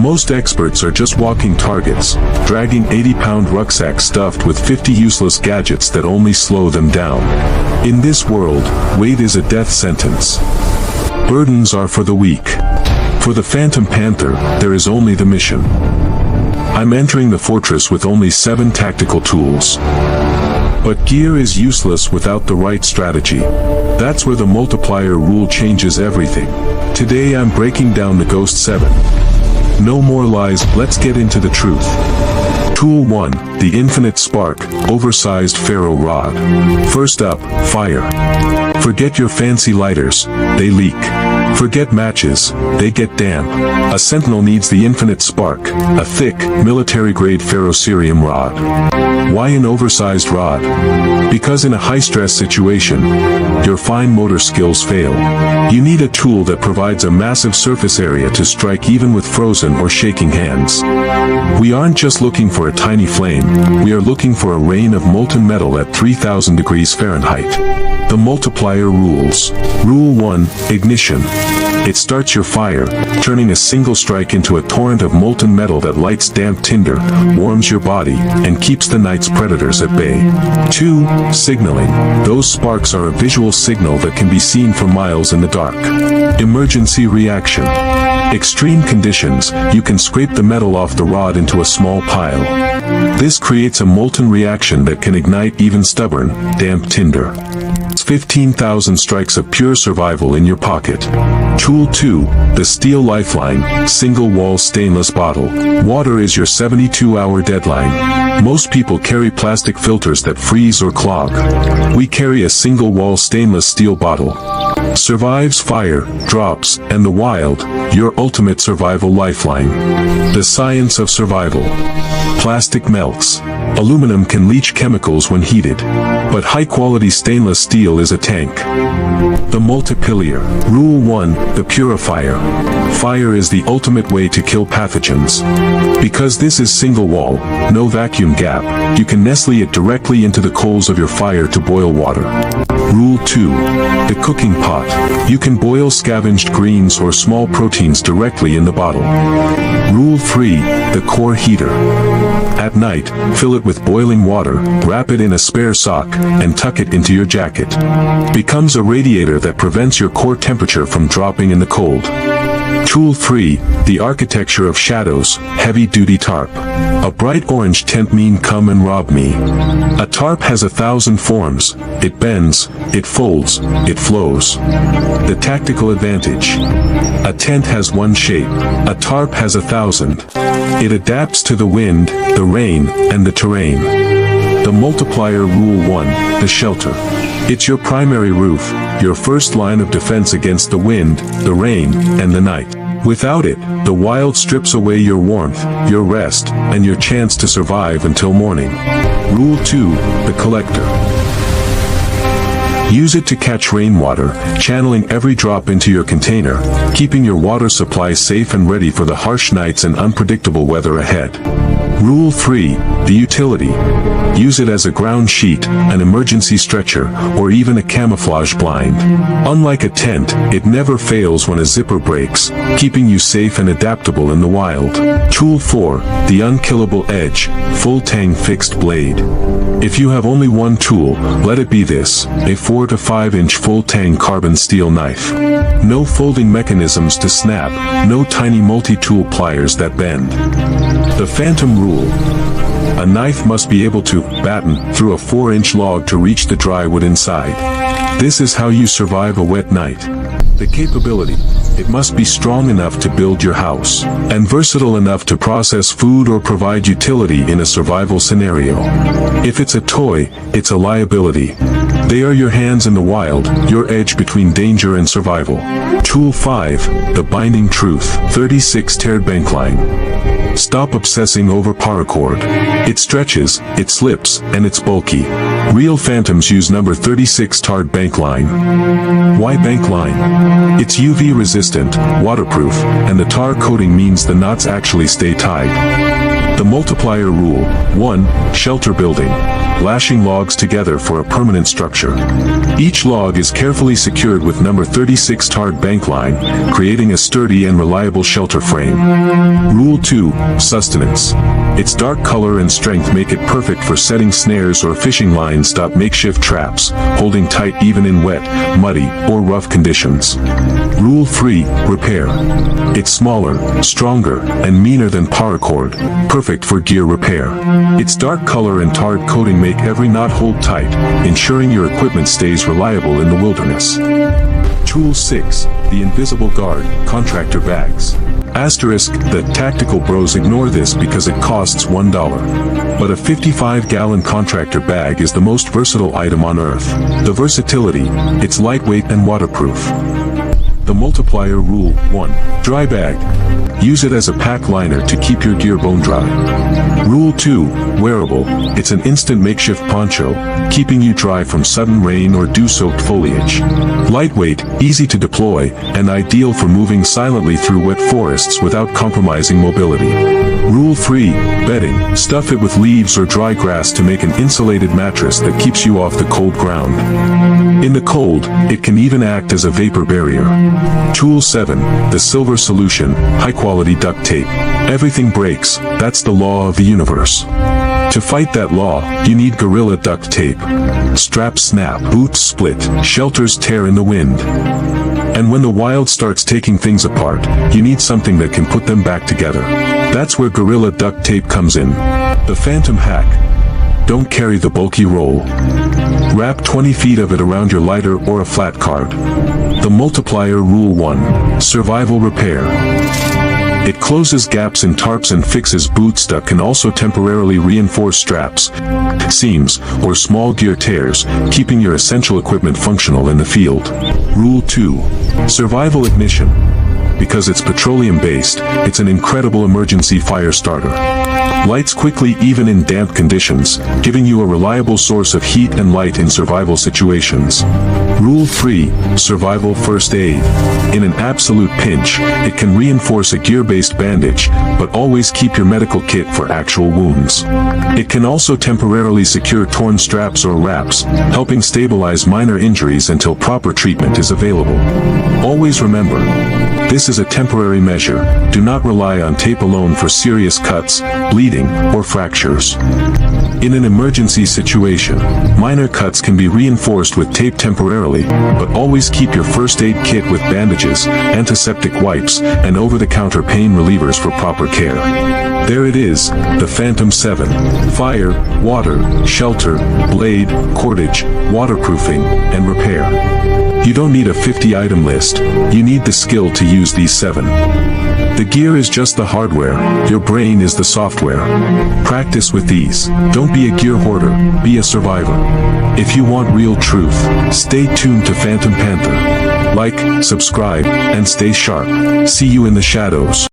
Most experts are just walking targets, dragging 80-pound rucksacks stuffed with 50 useless gadgets that only slow them down. In this world, weight is a death sentence. Burdens are for the weak. For the Phantom Panther, there is only the mission. I'm entering the fortress with only 7 tactical tools. But gear is useless without the right strategy. That's where the multiplier rule changes everything. Today I'm breaking down the Ghost 7. No more lies, let's get into the truth. Tool 1, the Infinite Spark, Oversized Ferro Rod. First up, fire. Forget your fancy lighters, they leak. Forget matches, they get damp. A sentinel needs the Infinite Spark, a thick, military-grade ferrocerium rod. Why an oversized rod? Because in a high-stress situation, your fine motor skills fail. You need a tool that provides a massive surface area to strike even with frozen or shaking hands. We aren't just looking for a tiny flame, we are looking for a rain of molten metal at 3000 degrees Fahrenheit. The multiplier rules. Rule 1, ignition. It starts your fire, turning a single strike into a torrent of molten metal that lights damp tinder, warms your body, and keeps the night's predators at bay. 2, signaling. Those sparks are a visual signal that can be seen for miles in the dark. Emergency reaction. Extreme conditions, you can scrape the metal off the rod into a small pile. This creates a molten reaction that can ignite even stubborn, damp tinder. 15,000 strikes of pure survival in your pocket. Tool 2, the Steel Lifeline, Single-Wall Stainless Bottle. Water is your 72-hour deadline. Most people carry plastic filters that freeze or clog. We carry a single-wall stainless steel bottle. Survives fire, drops, and the wild, your ultimate survival lifeline. The science of survival. Plastic melts. Aluminum can leach chemicals when heated. But high-quality stainless steel is a tank. The Multiplier. Rule 1, the Purifier. Fire is the ultimate way to kill pathogens. Because this is single wall, no vacuum gap, you can nestle it directly into the coals of your fire to boil water. Rule 2, the Cooking Pot. You can boil scavenged greens or small proteins directly in the bottle. Rule 3, the Core Heater. At night, fill it with boiling water, wrap it in a spare sock, and tuck it into your jacket. Becomes a radiator that prevents your core temperature from dropping in the cold. Tool 3, the Architecture of Shadows, Heavy-Duty Tarp. A bright orange tent mean come and rob me. A tarp has 1,000 forms. It bends, it folds, it flows. The tactical advantage. A tent has one shape. A tarp has 1,000. It adapts to the wind, the rain, and the terrain. The Multiplier Rule 1, the Shelter. It's your primary roof, your first line of defense against the wind, the rain, and the night. Without it, the wild strips away your warmth, your rest, and your chance to survive until morning. Rule 2, the Collector. Use it to catch rainwater, channeling every drop into your container, keeping your water supply safe and ready for the harsh nights and unpredictable weather ahead. Rule 3, the Utility. Use it as a ground sheet, an emergency stretcher, or even a camouflage blind. Unlike a tent, it never fails when a zipper breaks, keeping you safe and adaptable in the wild. Tool 4, the Unkillable Edge, Full Tang Fixed Blade. If you have only one tool, let it be this, a 4 to 5 inch full tang carbon steel knife. No folding mechanisms to snap, no tiny multi-tool pliers that bend. The Phantom Rule. A knife must be able to batten through a 4-inch log to reach the dry wood inside. This is how you survive a wet night. The capability. It must be strong enough to build your house, and versatile enough to process food or provide utility in a survival scenario. If it's a toy, it's a liability. They are your hands in the wild, your edge between danger and survival. Tool 5, the Binding Truth, 36 Tiered Bankline. Stop obsessing over paracord. It stretches, it slips, and it's bulky. Real Phantoms use number 36 tarred Bankline. Why Bankline? It's UV resistant, waterproof, and the tar coating means the knots actually stay tied. The Multiplier Rule. 1. Shelter building. Lashing logs together for a permanent structure. Each log is carefully secured with number 36 tarred bankline, creating a sturdy and reliable shelter frame. Rule 2. Sustenance. Its dark color and strength make it perfect for setting snares or fishing lines. Makeshift traps, holding tight even in wet, muddy, or rough conditions. Rule 3. Repair. It's smaller, stronger, and meaner than paracord, perfect for gear repair. Its dark color and tarred coating make every knot hold tight, ensuring your equipment stays reliable in the wilderness. Tool 6. The Invisible Guard, Contractor Bags. Asterisk, the tactical bros ignore this because it costs $1. But a 55-gallon contractor bag is the most versatile item on Earth. The versatility, it's lightweight and waterproof. The Multiplier Rule. 1. Dry bag. Use it as a pack liner to keep your gear bone dry. Rule 2. Wearable. It's an instant makeshift poncho, keeping you dry from sudden rain or dew-soaked foliage. Lightweight, easy to deploy, and ideal for moving silently through wet forests without compromising mobility. Rule 3. Bedding. Stuff it with leaves or dry grass to make an insulated mattress that keeps you off the cold ground. In the cold, it can even act as a vapor barrier. Tool 7. The Silver Solution, high-quality duct tape. Everything breaks, that's the law of the universe. To fight that law, you need Gorilla Duct Tape. Straps snap, boots split, shelters tear in the wind. And when the wild starts taking things apart, you need something that can put them back together. That's where Gorilla Duct Tape comes in. The Phantom Hack. Don't carry the bulky roll. Wrap 20 feet of it around your lighter or a flat card. The Multiplier Rule. 1. Survival Repair. It closes gaps in tarps and fixes boots. Duct can also temporarily reinforce straps, seams, or small gear tears, keeping your essential equipment functional in the field. Rule 2. Survival Ignition. Because it's petroleum-based, it's an incredible emergency fire starter. Lights quickly even in damp conditions, giving you a reliable source of heat and light in survival situations. Rule 3. Survival First Aid. In an absolute pinch, it can reinforce a gear-based bandage, but always keep your medical kit for actual wounds. It can also temporarily secure torn straps or wraps, helping stabilize minor injuries until proper treatment is available. Always remember, this is a temporary measure. Do not rely on tape alone for serious cuts, bleeding, or fractures. In an emergency situation, minor cuts can be reinforced with tape temporarily, but always keep your first aid kit with bandages, antiseptic wipes, and over-the-counter pain relievers for proper care. There it is, the Phantom 7. Fire, water, shelter, blade, cordage, waterproofing, and repair. You don't need a 50-item list, you need the skill to use these 7. The gear is just the hardware, your brain is the software. Practice with these. Don't be a gear hoarder, be a survivor. If you want real truth, stay tuned to Phantom Panther. Like, subscribe, and stay sharp. See you in the shadows.